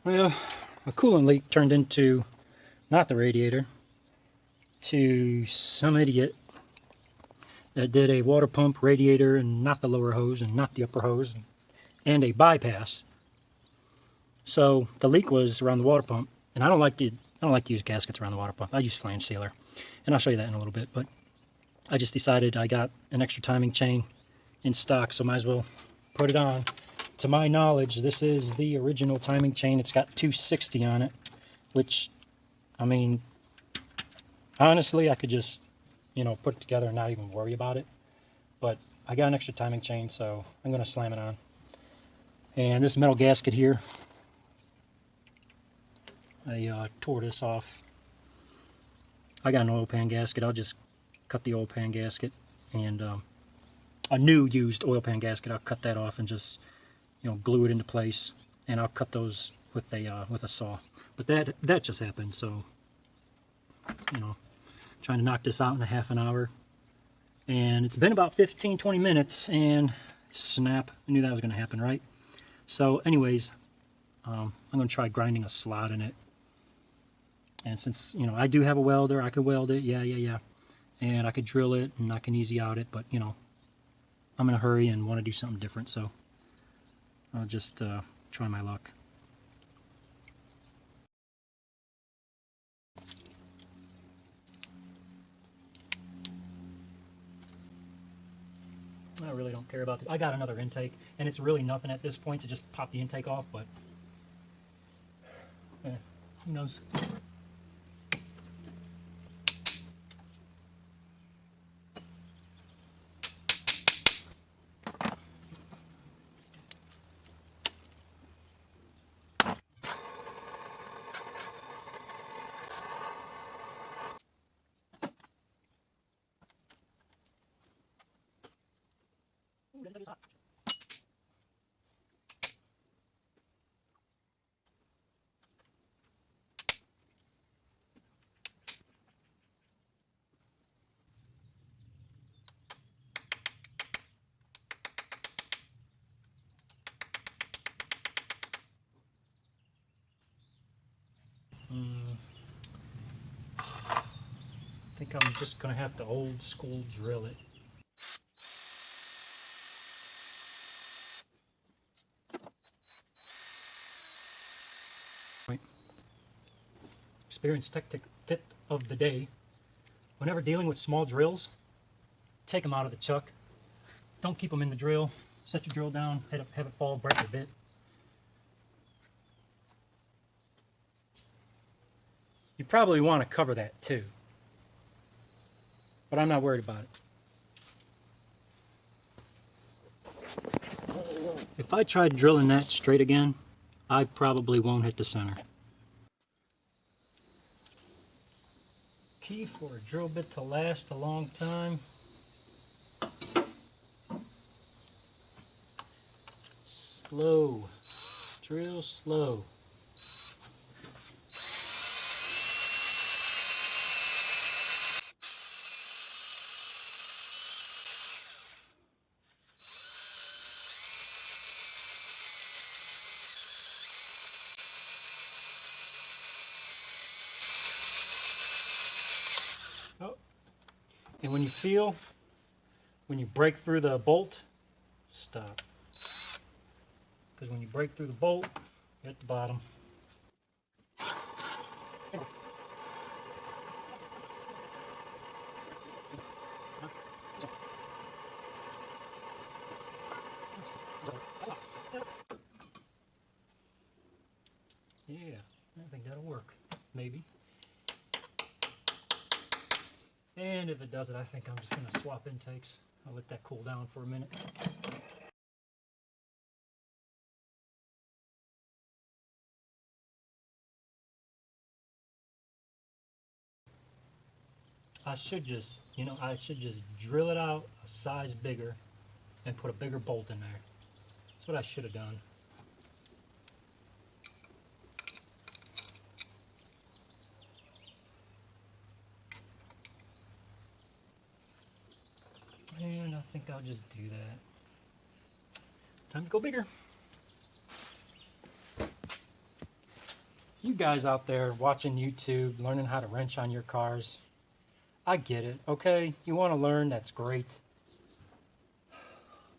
Well, a coolant leak turned into not the radiator, to some idiot that did a water pump, radiator, and not the lower hose and not the upper hose, and a bypass. So the leak was around the water pump, and I don't like to use gaskets around the water pump. I use flange sealer, and I'll show you that in a little bit. But I just decided I got an extra timing chain in stock, so might as well put it on. To my knowledge, this is the original timing chain. It's got 260 on it, which, I mean, honestly, I could just, put it together and not even worry about it. But I got an extra timing chain, so I'm going to slam it on. And this metal gasket here, I tore this off. I got an oil pan gasket. I'll just cut the oil pan gasket, and a new used oil pan gasket. I'll cut that off and just glue it into place, and I'll cut those with a saw. But that just happened, so trying to knock this out in a half an hour, and it's been about 15-20 minutes, and snap! I knew that was going to happen, right? So, anyways, I'm going to try grinding a slot in it. And since I do have a welder, I could weld it, yeah, and I could drill it and I can easy out it, but I'm in a hurry and want to do something different, so I'll just try my luck. I really don't care about this. I got another intake, and it's really nothing at this point to just pop the intake off, but who knows? Ooh, that is hot. I think I'm just going to have to old school drill it. Experience tip of the day. Whenever dealing with small drills, take them out of the chuck. Don't keep them in the drill. Set your drill down, have it fall, break your bit. You probably want to cover that too, but I'm not worried about it. If I tried drilling that straight again, I probably won't hit the center. Key for a drill bit to last a long time: slow. Drill slow. Oh. And when you break through the bolt, stop. Because when you break through the bolt, you're at the bottom. Yeah, I think that'll work. Maybe. And if it doesn't, I think I'm just going to swap intakes. I'll let that cool down for a minute. I should just drill it out a size bigger and put a bigger bolt in there. That's what I should have done. And I think I'll just do that. Time to go bigger. You guys out there watching YouTube, learning how to wrench on your cars, I get it, okay? You want to learn, that's great.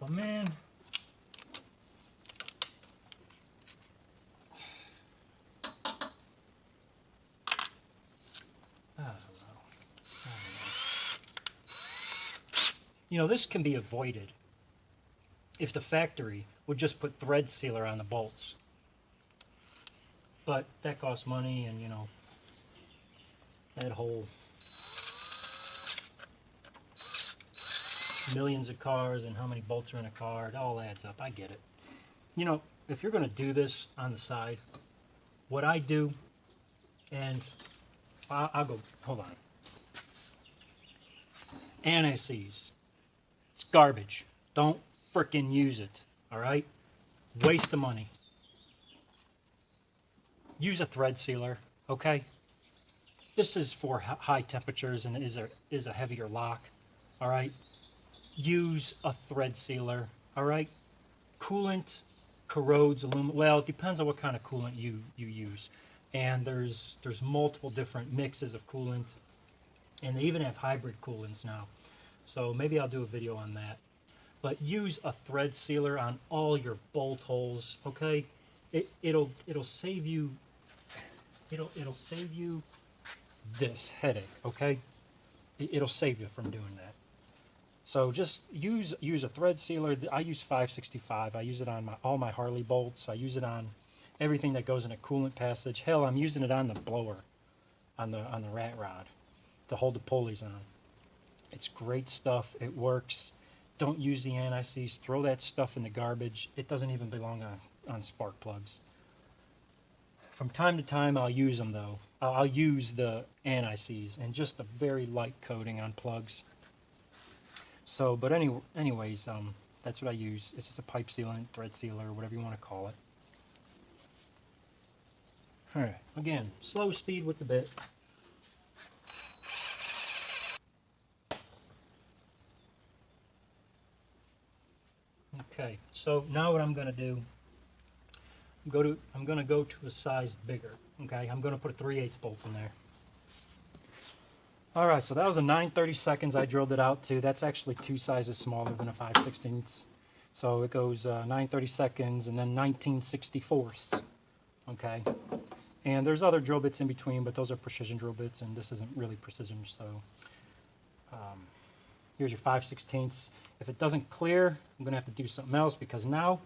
But man, I don't know. You know, this can be avoided if the factory would just put thread sealer on the bolts. But that costs money, and you know, that whole millions of cars and how many bolts are in a car, it all adds up. I get it. You know, if you're going to do this on the side, what I do, and I'll go, hold on. Anti-seize. It's garbage. Don't frickin' use it, all right? Waste of money. Use a thread sealer, okay? This is for high temperatures and is a heavier lock, all right? Use a thread sealer, all right? Coolant corrodes aluminum. Well, it depends on what kind of coolant you use. And there's multiple different mixes of coolant, and they even have hybrid coolants now. So maybe I'll do a video on that. But use a thread sealer on all your bolt holes, okay? It'll save you this headache, okay? It'll save you from doing that. So just use a thread sealer. I use 565. I use it on all my Harley bolts. I use it on everything that goes in a coolant passage. Hell, I'm using it on the blower, on the rat rod, to hold the pulleys on. It's great stuff. It works. Don't use the anti-seize. Throw that stuff in the garbage. It doesn't even belong on spark plugs. From time to time, I'll use them though. I'll use the anti-seize and just a very light coating on plugs. So, but anyways, that's what I use. It's just a pipe sealant, thread sealer, whatever you want to call it. All right, again, slow speed with the bit. Okay, so now what I'm going to do, I'm going to go to a size bigger. Okay, I'm going to put a 3/8 bolt in there. All right, so that was a 9/32 I drilled it out to. That's actually 2 sizes smaller than a 5/16. So it goes 9/32 and then 19/64. Okay, and there's other drill bits in between, but those are precision drill bits, and this isn't really precision. So here's your 5/16. If it doesn't clear, I'm going to have to do something else because now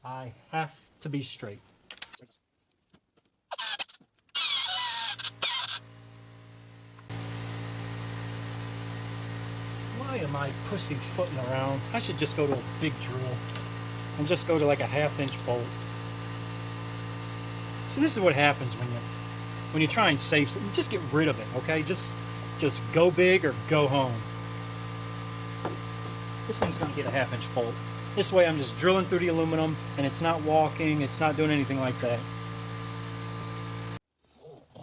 I have to be straight. Why am I pussyfooting around? I should just go to a big drill and just go to like a 1/2-inch bolt. So this is what happens when you try and save something. Just get rid of it, okay? Just go big or go home. This thing's going to get a 1/2-inch bolt. This way I'm just drilling through the aluminum and it's not walking, it's not doing anything like that.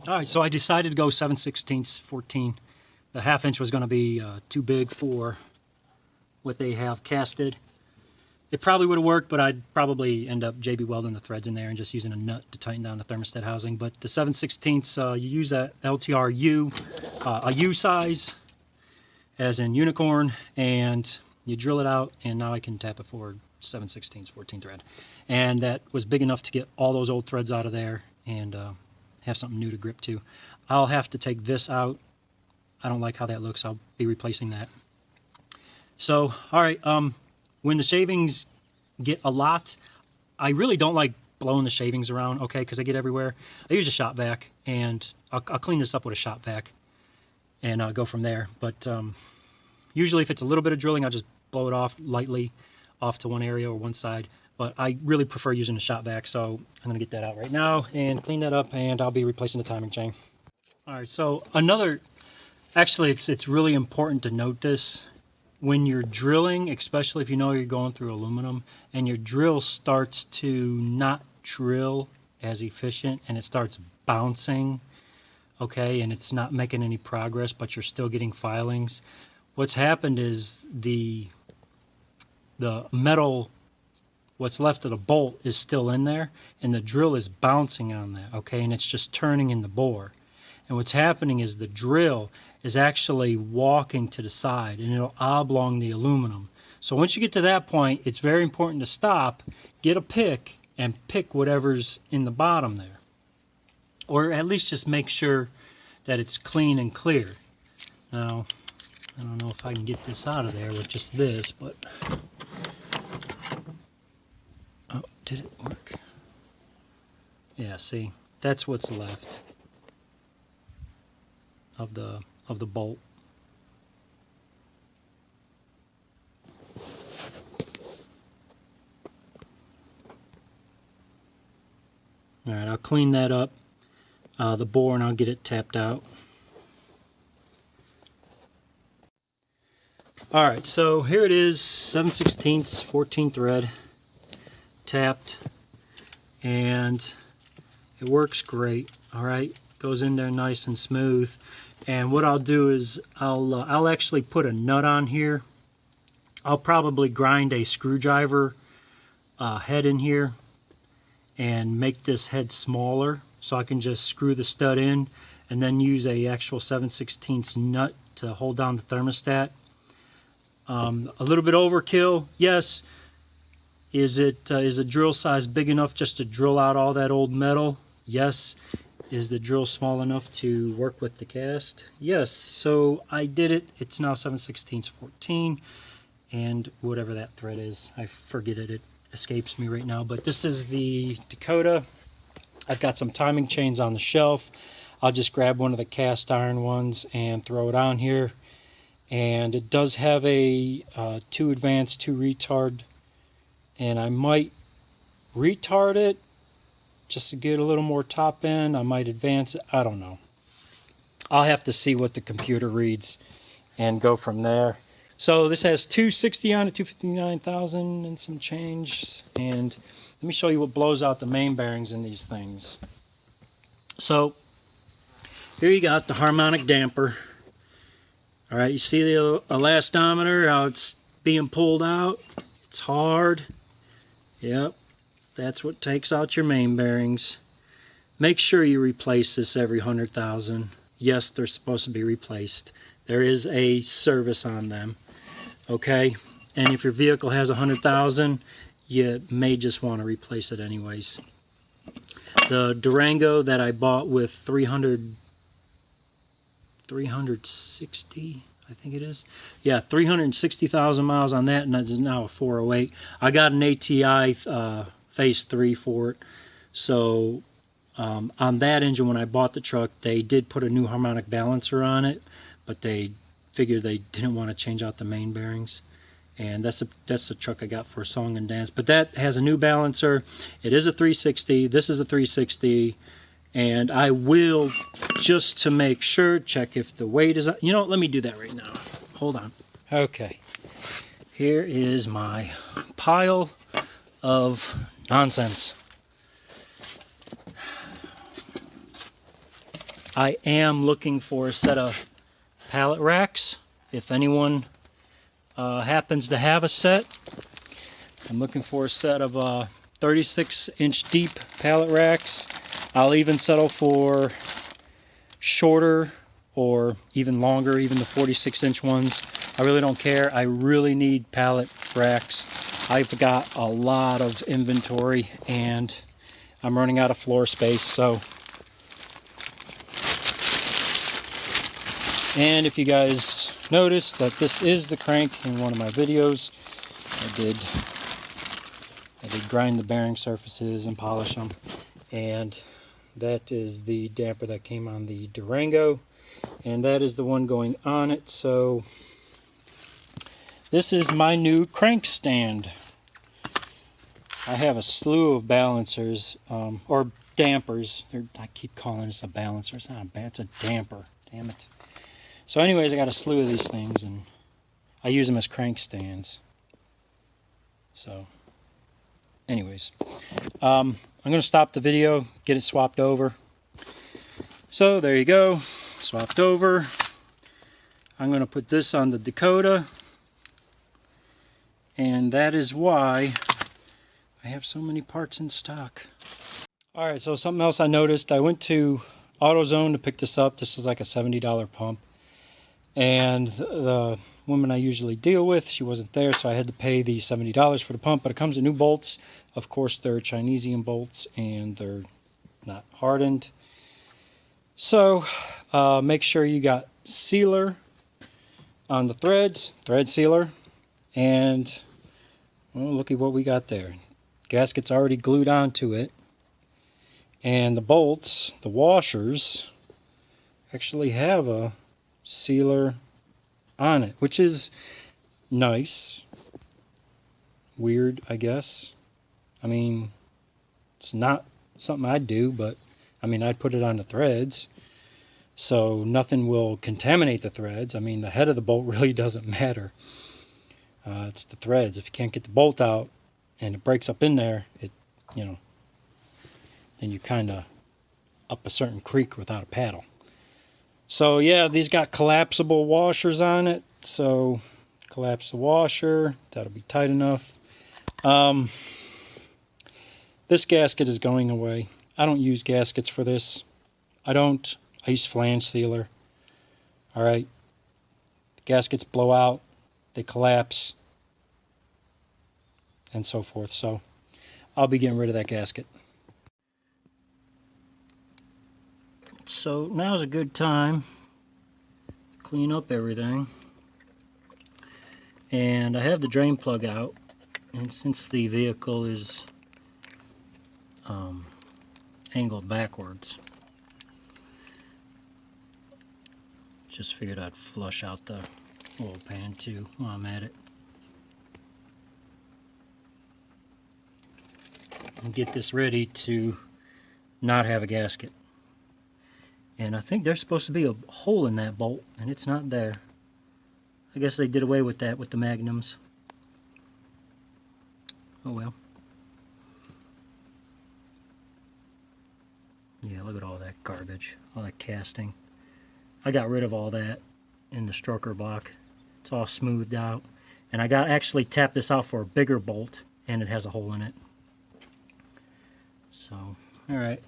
Alright, so I decided to go 7/16, 14. The 1/2-inch was going to be too big for what they have casted. It probably would have worked, but I'd probably end up JB welding the threads in there and just using a nut to tighten down the thermostat housing. But the 7/16, you use a LTR U, a U size, as in unicorn, and you drill it out, and now I can tap it forward 7/16, 14 thread. And that was big enough to get all those old threads out of there and have something new to grip to. I'll have to take this out. I don't like how that looks. I'll be replacing that. So, all right, when the shavings get a lot, I really don't like blowing the shavings around, okay, because they get everywhere. I use a shop vac, and I'll clean this up with a shop vac and I'll go from there. But usually if it's a little bit of drilling, I'll just blow it off lightly off to one area or one side. But I really prefer using a shop vac, so I'm going to get that out right now and clean that up, and I'll be replacing the timing chain. All right, so actually it's really important to note this. When you're drilling, especially if you know you're going through aluminum, and your drill starts to not drill as efficient and it starts bouncing, okay, and it's not making any progress, but you're still getting filings, what's happened is the metal what's left of the bolt is still in there, and the drill is bouncing on that, okay, and it's just turning in the bore. And what's happening is the drill is actually walking to the side, and it'll oblong the aluminum. So once you get to that point, it's very important to stop, get a pick, and pick whatever's in the bottom there. Or at least just make sure that it's clean and clear. Now, I don't know if I can get this out of there with just this, but... Oh, did it work? Yeah, see, that's what's left of the bolt. All right, I'll clean that up, the bore, and I'll get it tapped out. All right, so here it is, 7/16, 14 thread, tapped, and it works great. All right, goes in there nice and smooth. And what I'll do is I'll actually put a nut on here. I'll probably grind a screwdriver head in here and make this head smaller so I can just screw the stud in and then use a actual 7/16 nut to hold down the thermostat. A little bit overkill, yes. Is a drill size big enough just to drill out all that old metal? Yes. Is the drill small enough to work with the cast? Yes. So I did it. It's now 7/16 14, and whatever that thread is, I forget it. It escapes me right now. But this is the Dakota. I've got some timing chains on the shelf. I'll just grab one of the cast iron ones and throw it on here. And it does have a 2 advance, 2 retard, and I might retard it just to get a little more top end. I might advance it. I don't know. I'll have to see what the computer reads and go from there. So this has 260 on it, 259,000 and some change. And let me show you what blows out the main bearings in these things. So here you got the harmonic damper. All right, you see the elastometer, how it's being pulled out? It's hard. Yep, that's what takes out your main bearings. Make sure you replace this every 100,000. Yes, they're supposed to be replaced. There is a service on them, okay? And if your vehicle has 100,000, you may just want to replace it anyways. The Durango that I bought with 360, I think it is. Yeah, 360,000 miles on that, and that is now a 408. I got an ATI Phase 3 for it. So on that engine, when I bought the truck, they did put a new harmonic balancer on it, but they figured they didn't want to change out the main bearings. And that's the truck I got for a song and dance. But that has a new balancer. It is a 360. This is a 360. And I will, just to make sure, check if the weight is... You know what? Let me do that right now. Hold on. Okay. Here is my pile of nonsense. I am looking for a set of pallet racks. If anyone happens to have a set, I'm looking for a set of 36-inch deep pallet racks. I'll even settle for shorter or even longer, even the 46-inch ones. I really don't care. I really need pallet racks. I've got a lot of inventory and I'm running out of floor space. So, and if you guys notice that this is the crank in one of my videos, I did grind the bearing surfaces and polish them, and that is the damper that came on the Durango, and that is the one going on it. So this is my new crank stand. I have a slew of balancers, or dampers. I keep calling this a balancer. It's not it's a damper. Damn it. So anyways, I got a slew of these things, and I use them as crank stands. So anyways, I'm going to stop the video, get it swapped over. So there you go, swapped over. I'm going to put this on the Dakota, and that is why I have so many parts in stock. Alright, so something else I noticed. I went to AutoZone to pick this up. This is like a $70 pump. And the woman I usually deal with, she wasn't there, so I had to pay the $70 for the pump. But it comes with new bolts. Of course, they're Chinesian bolts, and they're not hardened. So make sure you got sealer on the threads, thread sealer. And, well, look at what we got there. Gasket's already glued onto it. And the bolts, the washers, actually have a sealer on it, which is nice. Weird, I guess. I mean, it's not something I'd do, but I mean, I'd put it on the threads so nothing will contaminate the threads. I mean, the head of the bolt really doesn't matter. It's the threads. If you can't get the bolt out and it breaks up in there, then you kind of up a certain creek without a paddle. So yeah, these got collapsible washers on it. So collapse the washer. That'll be tight enough. This gasket is going away. I don't use gaskets for this. I use flange sealer. Alright. The gaskets blow out. They collapse. And so forth. So I'll be getting rid of that gasket. So now's a good time to clean up everything. And I have the drain plug out, and since the vehicle is angled backwards, just figured I'd flush out the oil pan too while I'm at it. And get this ready to not have a gasket. And I think there's supposed to be a hole in that bolt, and it's not there. I guess they did away with that with the magnums. Oh well. Yeah, look at all that garbage, all that casting. I got rid of all that in the stroker block. It's all smoothed out. And I actually tapped this out for a bigger bolt, and it has a hole in it. So, alright.